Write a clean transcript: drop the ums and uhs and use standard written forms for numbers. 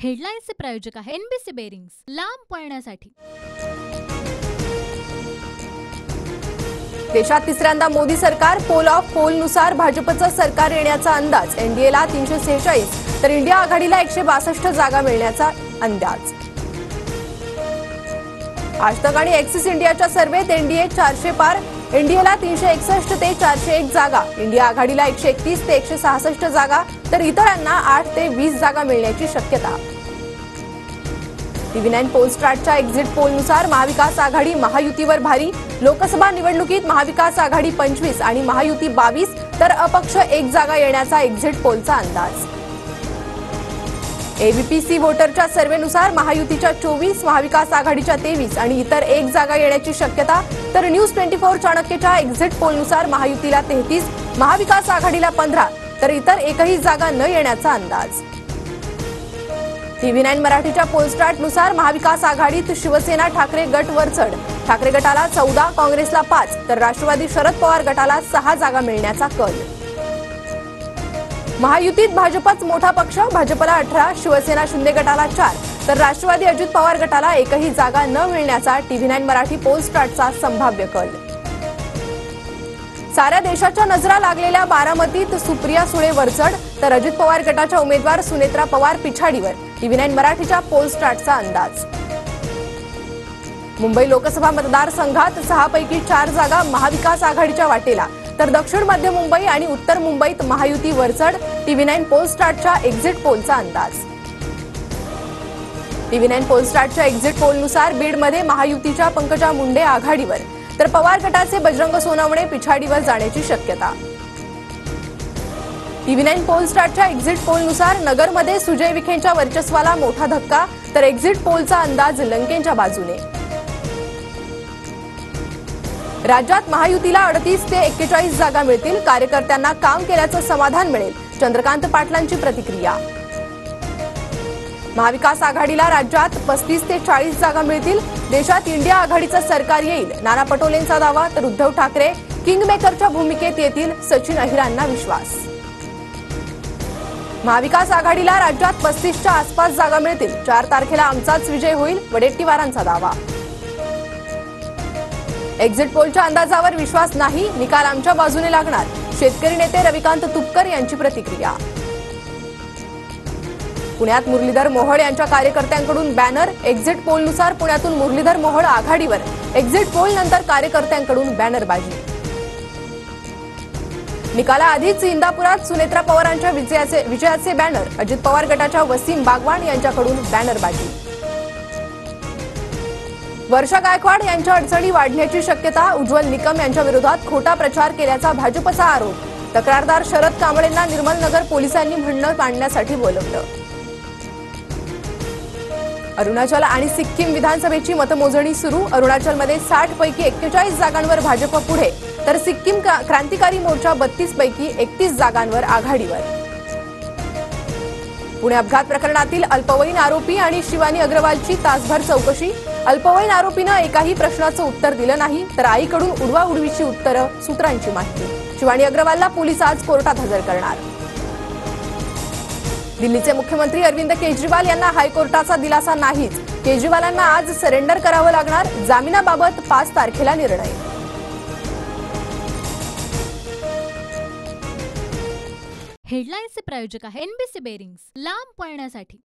हेडलाईन्सचे प्रायोजक आहे NBC bearings, लांब पळण्यासाठी। देशात तिसऱ्यांदा मोदी सरकार, पोल ऑफ पोलनुसार भाजपचं सरकार येण्याचा अंदाज। एनडीएला 346 तर इंडिया आघाडीला 162 जागा मिळण्याचा अंदाज। आज तक आणि एक्सिस इंडियाच्या सर्वेत एनडीए 400 पार, एनडीएला 361 ते 401 जागा, इंडिया आघाडीला 131 ते 166 जागा, तर इतरांना 8 ते 20 जागा मिळण्याची शक्यता। TV9 पोलस्टार्टच्या एक्झिट पोलनुसार महाविकास आघाडी महायुतीवर भारी, लोकसभा निवडणुकीत महाविकास आघाडी 25 आणि महायुती 22 तर अपक्ष 1 जागा येण्याचा एक्झिट पोलचा अंदाज। एबीपीसी वोटरच्या सर्वेनुसार महायुतीच्या 24, महाविकास आघाडीच्या 23 आणि इतर 1 जागा येण्याची शक्यता, तर न्यूज 24 चाणक्यच्या एक्झिट पोलनुसार महायुतीला 33, महाविकास आघाडीला 15 तर इतर एकही जागा न येण्याचा अंदाज। TV9 मराठीच्या पोलस्टार्टनुसार महाविकास आघाडीत शिवसेना ठाकरे गट वरचढ, ठाकरे गटाला 14, काँग्रेसला 5 तर राष्ट्रवादी शरद पवार गटाला 6 जागा मिळण्याचा कल। महायुतीत भाजपच मोठा पक्ष, भाजपला 18, शिवसेना शिंदे गटाला 4 तर राष्ट्रवादी अजित पवार गटाला एकही जागा न मिळण्याचा TV9 मराठी पोलस्टार्टचा संभाव्य कल। साऱ्या देशाच्या नजरा लागलेल्या बारामतीत सुप्रिया सुळे वरचढ तर अजित पवार गटाच्या उमेदवार सुनेत्रा पवार पिछाडीवर, TV9 मराठीच्या पोलस्टार्टचा अंदाज। मुंबई लोकसभा मतदारसंघात 6 पैकी 4 जागा महाविकास आघाडीच्या वाटेला, तर दक्षिण मध्य मुंबई आणि उत्तर मुंबईत महायुती वरचढ, TV9 पोलस्टार्टच्या एक्झिट पोलचा अंदाज। TV9 पोलस्टार्टच्या एक्झिट पोलनुसार बीडमध्ये महायुतीच्या पंकजा मुंडे आघाडीवर, तर पवार गटाचे बजरंग सोनवणे पिछाडीवर जाण्याची शक्यता। TV9 पोलस्टार्टच्या एक्झिट पोलनुसार नगरमध्ये सुजय विखेंच्या वर्चस्वाला मोठा धक्का, तर एक्झिट पोलचा अंदाज लंकेंच्या बाजूने। राज्यात महायुतीला 38 ते 41 जागा मिळतील, कार्यकर्त्यांना काम केल्याचं समाधान मिळेल, चंद्रकांत पाटलांची प्रतिक्रिया। महाविकास आघाडीला राज्यात 35 ते 40 जागा मिळतील, देशात इंडिया आघाडीचं सरकार येईल, नाना पटोलेंचा दावा, तर उद्धव ठाकरे किंगमेकरच्या भूमिकेत येतील, सचिन अहिरांना विश्वास। महाविकास आघाडीला राज्यात 35च्या आसपास जागा मिळतील, 4 तारखेला आमचाच विजय होईल, वडेट्टीवारांचा दावा। एक्झिट पोलच्या अंदाजावर विश्वास नाही, निकाल आमच्या बाजूने लागणार, शेतकरी नेते रविकांत तुपकर यांची प्रतिक्रिया। पुण्यात मुरलीधर मोहोळ यांच्या कार्यकर्त्यांकडून बॅनर, एक्झिट पोलनुसार पुण्यातून मुरलीधर मोहोळ आघाडीवर, एक्झिट पोल नंतर कार्यकर्त्यांकडून बॅनरबाजी। निकालाआधीच इंदापुरात सुनेत्रा पवारांच्या विजयाचे बॅनर, अजित पवार गटाच्या वसीम बागवान यांच्याकडून बॅनरबाजी। वर्षा गायकवाड यांच्या अडचणी वाढण्याची शक्यता, उज्ज्वल निकम यांच्या विरोधात खोटा प्रचार केल्याचा भाजपचा आरोप, तक्रारदार शरद कांबळेंना निर्मलनगर पोलिसांनी म्हणणं मांडण्यासाठी बोलवलं। अरुणाचल आणि सिक्कीम विधानसभेची मतमोजणी सुरू, अरुणाचलमध्ये 60 पैकी 41 जागांवर भाजप पुढे, तर सिक्कीम क्रांतिकारी मोर्चा 32 पैकी 31 जागांवर आघाडीवर। पुणे अपघात प्रकरणातील अल्पवयीन आरोपी आणि शिवानी अग्रवालची तासभर चौकशी, अल्पवयीन आरोपीनं एकाही प्रश्नाचं उत्तर दिलं नाही, तर आईकडून उडवाउडवीची उत्तरं, सूत्रांची माहिती। शिवानी अग्रवालला पोलीस आज कोर्टात हजर करणार। दिल्लीचे मुख्यमंत्री अरविंद केजरीवाल यांना हायकोर्टाचा दिलासा नाहीच, केजरीवालांना आज सरेंडर करावं लागणार, जामिनाबाबत 5 तारखेला निर्णय। हेडलाईन्सचे प्रायोजक आहे एनबीसी बेरिंग्स, लांब पळण्यासाठी।